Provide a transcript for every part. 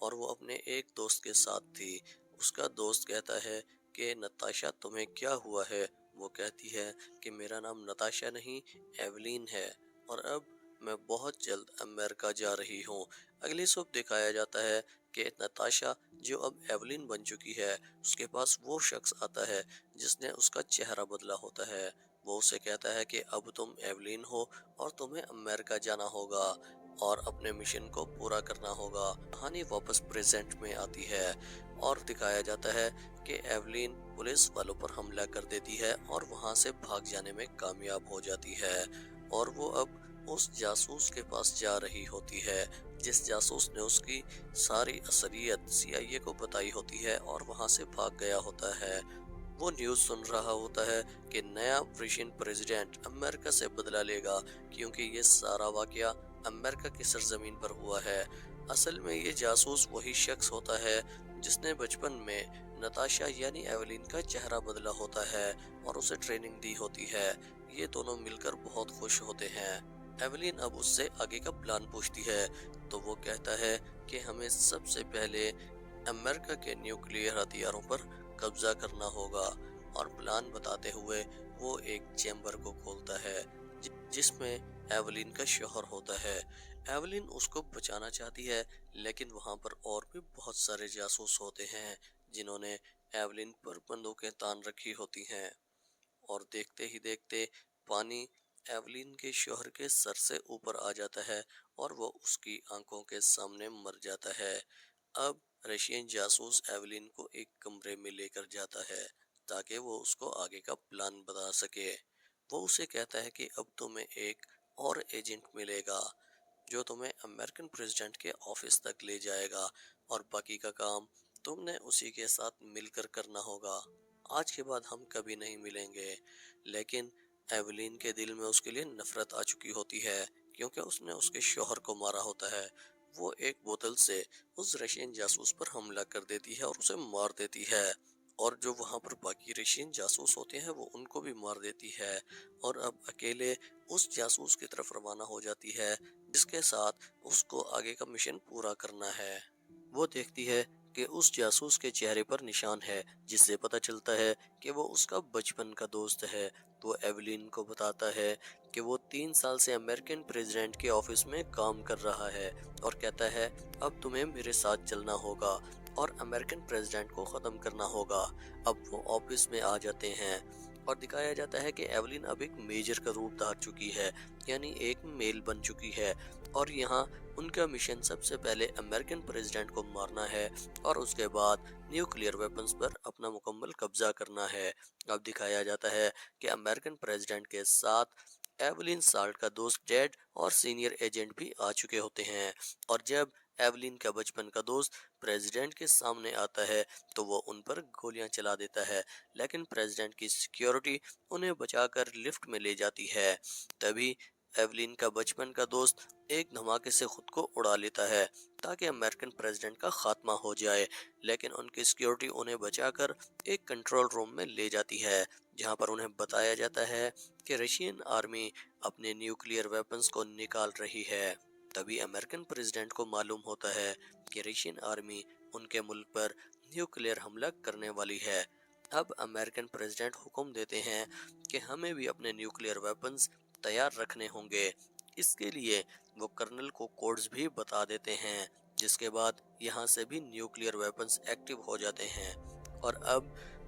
اور وہ اپنے ایک دوست کے ساتھ تھی۔ اس کا دوست کہتا ہے کہ نتاشا تمہیں کیا ہوا ہے؟ وہ کہتی ہے کہ میرا نام نتاشا نہیں ایولین ہے، اور اب میں بہت جلد امریکہ جا رہی ہوں۔ اگلی صبح دکھایا جاتا ہے کہ نتاشا جو اب ایولین بن چکی ہے، اس کے پاس وہ شخص آتا ہے جس نے اس کا چہرہ بدلا ہوتا ہے۔ وہ اسے کہتا ہے کہ اب تم ایولین ہو اور تمہیں امریکہ جانا ہوگا اور اپنے مشن کو پورا کرنا ہوگا۔ کہانی واپس پریزنٹ میں آتی ہے اور دکھایا جاتا ہے کہ ایولین پولیس والوں پر حملہ کر دیتی ہے اور وہاں سے بھاگ جانے میں کامیاب ہو جاتی ہے، اور وہ اب اس جاسوس کے پاس جا رہی ہوتی ہے جس جاسوس نے اس کی ساری اسریت CIA کو بتائی ہوتی ہے اور وہاں سے بھاگ گیا ہوتا ہے۔ وہ نیوز سن رہا ہوتا ہے کہ نیا رشین پریزیڈنٹ امریکہ سے بدلہ لے گا، کیونکہ یہ سارا واقعہ امریکہ کی سرزمین پر ہوا ہے۔ اصل میں یہ جاسوس وہی شخص ہوتا ہے جس نے بچپن میں نتاشا یعنی ایولین کا چہرہ بدلا ہوتا ہے اور اسے ٹریننگ دی ہوتی ہے۔ یہ دونوں مل کر بہت خوش ہوتے ہیں۔ ایولین اب اس سے آگے کا پلان پوچھتی ہے تو وہ کہتا ہے کہ ہمیں سب سے پہلے امریکہ کے نیوکلیئر ہتھیاروں پر قبضہ کرنا ہوگا، اور پلان بتاتے ہوئے وہ ایک چیمبر کو کھولتا ہے جس میں ایولین کا شوہر ہوتا ہے۔ ایولین اس کو بچانا چاہتی ہے، لیکن وہاں پر اور بھی بہت سارے جاسوس ہوتے ہیں جنہوں نے ایولین پر بندوقیں تان رکھی ہوتی ہیں، اور دیکھتے ہی دیکھتے پانی ایولین کے شوہر کے سر سے اوپر آ جاتا ہے اور وہ اس کی آنکھوں کے سامنے مر جاتا ہے۔ اب رشین جاسوس ایولین کو ایک کمرے میں لے کر جاتا ہے تاکہ وہ اس کو آگے کا پلان بتا سکے۔ وہ اسے کہتا ہے کہ اب تمہیں ایک اور ایجنٹ ملے گا جو تمہیں امریکن پریزیڈنٹ کے آفس تک لے جائے گا، اور باقی کا کام تم نے اسی کے ساتھ مل کر کرنا ہوگا۔ آج کے بعد ہم کبھی نہیں ملیں گے۔ لیکن ایولین کے دل میں اس کے لیے نفرت آ چکی ہوتی ہے کیونکہ اس نے اس کے شوہر کو مارا ہوتا ہے۔ وہ ایک بوتل سے اس رشین جاسوس پر حملہ کر دیتی ہے اور اسے مار دیتی ہے، اور جو وہاں پر باقی رشین جاسوس ہوتے ہیں وہ ان کو بھی مار دیتی ہے، اور اب اکیلے اس جاسوس کی طرف روانہ ہو جاتی ہے جس کے ساتھ اس کو آگے کا مشن پورا کرنا ہے۔ وہ دیکھتی ہے کہ اس جاسوس کے چہرے پر نشان ہے جس سے پتہ چلتا ہے کہ وہ اس کا بچپن کا دوست ہے۔ وہ ایولین کو بتاتا ہے کہ وہ 3 سال سے امریکن پریزیڈنٹ کے آفس میں کام کر رہا ہے، اور کہتا ہے اب تمہیں میرے ساتھ چلنا ہوگا اور امریکن پریزیڈنٹ کو ختم کرنا ہوگا۔ اب وہ آفس میں آ جاتے ہیں اور دکھایا جاتا ہے کہ ایولین اب ایک میجر کا روپ دھار چکی ہے، یعنی ایک میل بن چکی ہے، اور یہاں ان کا مشن سب سے پہلے امریکن پریزیڈنٹ کو مارنا ہے اور اس کے بعد نیوکلیئر ویپنز پر اپنا مکمل قبضہ کرنا ہے۔ اب دکھایا جاتا ہے کہ امریکن پریزیڈنٹ کے ساتھ ایولین سالٹ کا دوست ڈیڈ اور سینئر ایجنٹ بھی آ چکے ہوتے ہیں، اور جب ایولین کا بچپن کا دوست پریزیڈنٹ کے سامنے آتا ہے تو وہ ان پر گولیاں چلا دیتا ہے، لیکن پریزیڈنٹ کی سیکیورٹی انہیں بچا کر لفٹ میں لے جاتی ہے۔ تبھی ایولین کا بچپن کا دوست ایک دھماکے سے خود کو اڑا لیتا ہے تاکہ امریکن پریزیڈنٹ کا خاتمہ ہو جائے، لیکن ان کی سیکیورٹی انہیں بچا کر ایک کنٹرول روم میں لے جاتی ہے جہاں پر انہیں بتایا جاتا ہے کہ رشین آرمی اپنے نیوکلیئر ویپنز کو نکال رہی ہے۔ تبھی امریکن پریزیڈنٹ کو معلوم ہوتا ہے کہ رشین آرمی ان کے ملک پر نیوکلیئر حملہ کرنے والی ہے۔ اب امریکن پریزیڈنٹ حکم دیتے ہیں کہ ہمیں بھی اپنے نیوکلیئر ویپنز تیار رکھنے ہوں گے۔ اس کے لیے وہ کرنل کو کوڈز بھی بتا دیتے ہیں، جس کے بعد یہاں سے بھی نیوکلیئر ویپنز ایکٹیو ہو جاتے ہیں، اور اب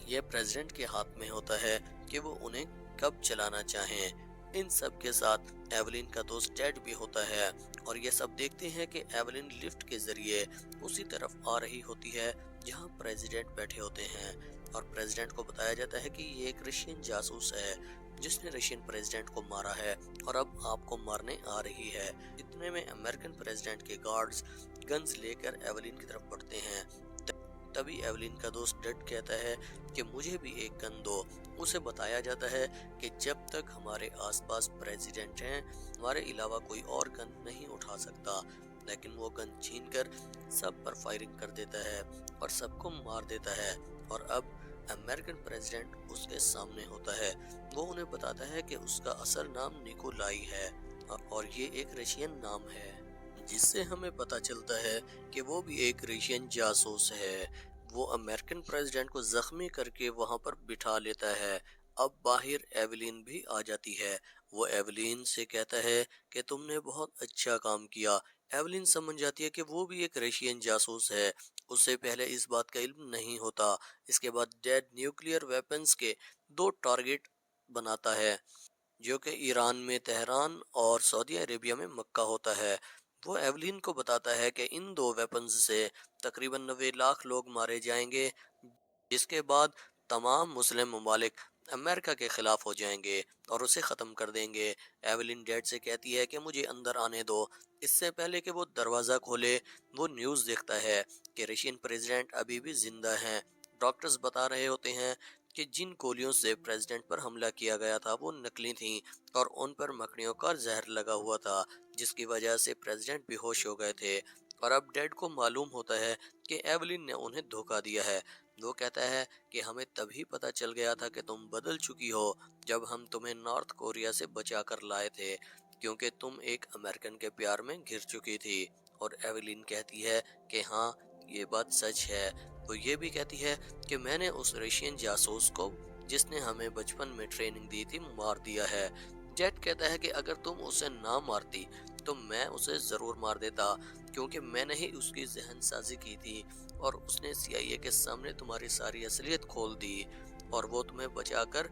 یہ پریزیڈنٹ کے ہاتھ میں ہوتا ہے کہ وہ انہیں کب چلانا چاہیں۔ ان سب کے ساتھ ایولین کا دوست ڈیڈ بھی ہوتا ہے، اور یہ سب دیکھتے ہیں کہ ایولین لفٹ کے ذریعے اسی طرف آ رہی ہوتی ہے جہاں پریزیڈنٹ بیٹھے ہوتے ہیں، اور پریزیڈنٹ کو بتایا جاتا ہے کہ یہ ایک رشین جاسوس ہے جس نے رشین پریزیڈنٹ کو مارا ہے اور اب آپ کو مارنے آ رہی ہے۔ اتنے میں امریکن پریزیڈنٹ کے گارڈز گنز لے کر ایولین کی طرف بڑھتے ہیں۔ تبھی ایولین کا دوست ڈیڈ کہتا ہے کہ مجھے بھی ایک گن دو۔ اسے بتایا جاتا ہے کہ جب تک ہمارے آس پاس پریزیڈنٹ ہیں ہمارے علاوہ کوئی اور گن نہیں اٹھا سکتا، لیکن وہ گن چھین کر سب پر فائرنگ کر دیتا ہے اور سب کو مار دیتا ہے، اور اب امریکن پریزیڈنٹ اس کے سامنے ہوتا ہے۔ وہ انہیں بتاتا ہے کہ اس کا اصل نام نیکولائی ہے اور یہ ایک رشین نام ہے۔ جس سے ہمیں پتہ چلتا ہے کہ وہ بھی ایک رشین جاسوس ہے۔ وہ امریکن پریزیڈنٹ کو زخمی کر کے وہاں پر بٹھا لیتا ہے۔ اب باہر ایولین بھی آ جاتی ہے۔ وہ ایولین سے کہتا ہے کہ تم نے بہت اچھا کام کیا۔ ایولین سمجھ جاتی ہے کہ وہ بھی ایک رشین جاسوس ہے۔ اس سے پہلے اس بات کا علم نہیں ہوتا۔ اس کے بعد ڈیڈ نیوکلیئر ویپنز کے 2 ٹارگٹ بناتا ہے، جو کہ ایران میں تہران اور سعودی عربیہ میں مکہ ہوتا ہے۔ وہ ایولین کو بتاتا ہے کہ ان 2 ویپنز سے تقریباً 90 لاکھ لوگ مارے جائیں گے، جس کے بعد تمام مسلم ممالک امریکہ کے خلاف ہو جائیں گے اور اسے ختم کر دیں گے۔ ایولین ڈیڈ سے کہتی ہے کہ مجھے اندر آنے دو۔ اس سے پہلے کہ وہ دروازہ کھولے، وہ نیوز دیکھتا ہے کہ رشین پریزیڈنٹ ابھی بھی زندہ ہیں۔ ڈاکٹرز بتا رہے ہوتے ہیں کہ جن گولیوں سے پریزیڈنٹ پر حملہ کیا گیا تھا وہ نکلی تھیں اور ان پر مکڑیوں کا زہر لگا ہوا تھا، جس کی وجہ سے پریزیڈنٹ بے ہوش ہو گئے تھے۔ اور اب ڈیڈ کو معلوم ہوتا ہے کہ ایولین نے انہیں دھوکہ دیا ہے۔ وہ کہتا ہے کہ ہمیں تبھی پتہ چل گیا تھا کہ تم بدل چکی ہو جب ہم تمہیں نارتھ کوریا سے بچا کر لائے تھے، کیونکہ تم ایک امریکن کے پیار میں گر چکی تھی۔ اور ایولین کہتی ہے کہ ہاں یہ بات سچ ہے۔ وہ یہ بھی کہتی ہے کہ میں نے اس رشین جاسوس کو جس نے ہمیں بچپن میں ٹریننگ دی تھی مار دیا ہے۔ جیٹ کہتا ہے کہ اگر تم اسے نہ مارتی تو میں اسے ضرور مار دیتا، کیونکہ میں نے ہی اس کی ذہن سازی کی تھی اور اس نے CIA کے سامنے تمہاری ساری اصلیت کھول دی اور وہ تمہیں بچا کر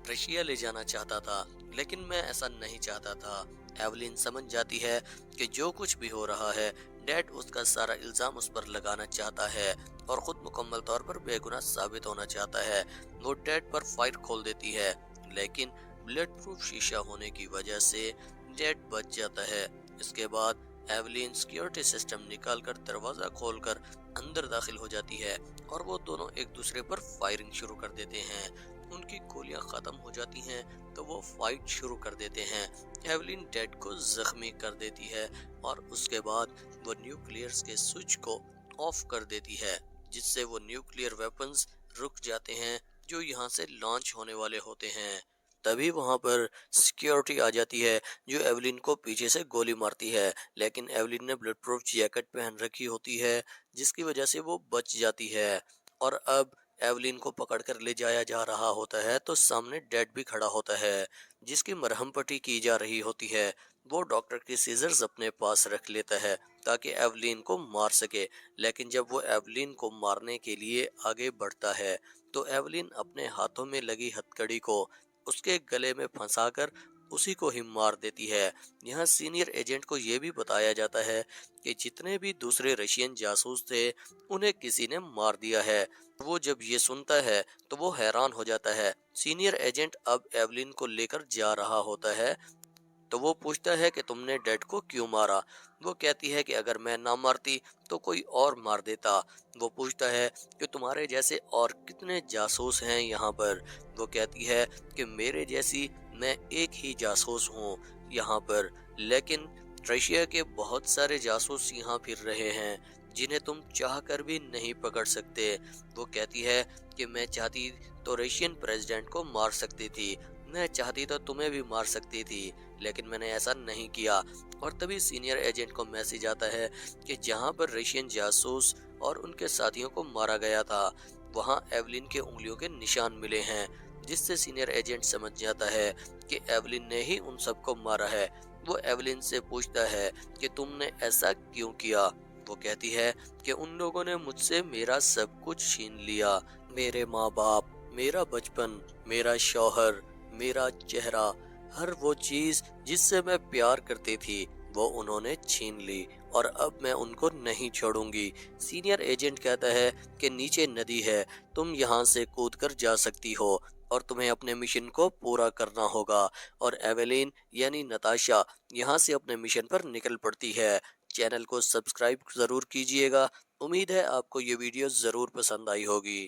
رشیا لے جانا چاہتا تھا، لیکن میں ایسا نہیں چاہتا تھا۔ ایولین سمجھ جاتی ہے کہ جو کچھ بھی ہو رہا ہے ڈیڈ اس کا سارا الزام اس پر لگانا چاہتا ہے اور خود مکمل طور پر بے گناہ ثابت ہونا چاہتا ہے۔ وہ ڈیڈ پر فائر کھول دیتی ہے، لیکن بلٹ پروف شیشہ ہونے کی وجہ سے ڈیڈ بچ جاتا ہے۔ اس کے بعد ایولین سیکیورٹی سسٹم نکال کر دروازہ کھول کر اندر داخل ہو جاتی ہے اور وہ دونوں ایک دوسرے پر فائرنگ شروع کر دیتے ہیں۔ ان کی گولیاں ختم ہو جاتی ہیں تو وہ فائٹ شروع کر دیتے ہیں۔ ایولین ڈیڈ کو زخمی کر دیتی ہے اور اس کے بعد وہ نیوکلیئرز کے سوئچ کو آف کر دیتی ہے، جس سے وہ نیوکلیئر ویپنز رک جاتے ہیں جو یہاں سے لانچ ہونے والے ہوتے ہیں۔ تبھی وہاں پر سیکیورٹی آ جاتی ہے جو ایولین کو پیچھے سے گولی مارتی ہے، لیکن ایولین نے بلٹ پروف جیکٹ پہن رکھی ہوتی ہے جس کی وجہ سے وہ بچ جاتی ہے۔ اور اب ایولین کو پکڑ کر لے جایا جا رہا ہوتا ہے تو سامنے ڈیڈ بھی کھڑا ہوتا ہے جس کی مرہم پٹی کی جا رہی ہوتی ہے۔ وہ ڈاکٹر کے سیزرز اپنے پاس رکھ لیتا ہے تاکہ ایولین کو مار سکے، لیکن جب وہ ایولین کو مارنے کے لیے آگے بڑھتا ہے تو ایولین اپنے ہاتھوں میں لگی ہتھکڑی کو اس کے گلے میں پھنسا کر اسی کو ہی مار دیتی ہے۔ یہاں سینئر ایجنٹ کو یہ بھی بتایا جاتا ہے کہ جتنے بھی دوسرے رشین جاسوس تھے انہیں کسی نے مار دیا ہے۔ وہ جب یہ سنتا ہے تو وہ حیران ہو جاتا ہے۔ سینئر ایجنٹ اب ایولین کو لے کر جا رہا ہوتا ہے تو وہ پوچھتا ہے کہ تم نے ڈیڈ کو کیوں مارا؟ وہ کہتی ہے کہ اگر میں نہ مارتی تو کوئی اور مار دیتا۔ وہ پوچھتا ہے کہ تمہارے جیسے اور کتنے جاسوس ہیں یہاں پر؟ وہ کہتی ہے کہ میرے جیسی میں ایک ہی جاسوس ہوں یہاں پر، لیکن رشیا کے بہت سارے جاسوس یہاں پھر رہے ہیں جنہیں تم چاہ کر بھی نہیں پکڑ سکتے۔ وہ کہتی ہے کہ میں چاہتی تو رشین پریزیڈنٹ کو مار سکتی تھی، میں چاہتی تو تمہیں بھی مار سکتی تھی، لیکن میں نے ایسا نہیں کیا۔ اور تبھی سینئر ایجنٹ کو میسج آتا ہے کہ جہاں پر رشین جاسوس اور ان کے ساتھیوں کو مارا گیا تھا وہاں ایولین کے انگلیوں کے نشان ملے ہیں، جس سے سینئر ایجنٹ سمجھ جاتا ہے کہ ایولین نے ہی ان سب کو مارا ہے۔ وہ ایولین سے پوچھتا ہے کہ تم نے ایسا کیوں کیا؟ وہ کہتی ہے کہ ان لوگوں نے مجھ سے میرا سب کچھ چھین لیا، میرے ماں باپ، میرا بچپن، میرا شوہر، میرا چہرہ، ہر وہ چیز جس سے میں پیار کرتی تھی وہ انہوں نے چھین لی اور اب میں ان کو نہیں چھوڑوں گی۔ سینئر ایجنٹ کہتا ہے کہ نیچے ندی ہے، تم یہاں سے کود کر جا سکتی ہو اور تمہیں اپنے مشن کو پورا کرنا ہوگا۔ اور ایولین یعنی نتاشا یہاں سے اپنے مشن پر نکل پڑتی ہے۔ چینل کو سبسکرائب ضرور کیجئے گا۔ امید ہے آپ کو یہ ویڈیو ضرور پسند آئی ہوگی۔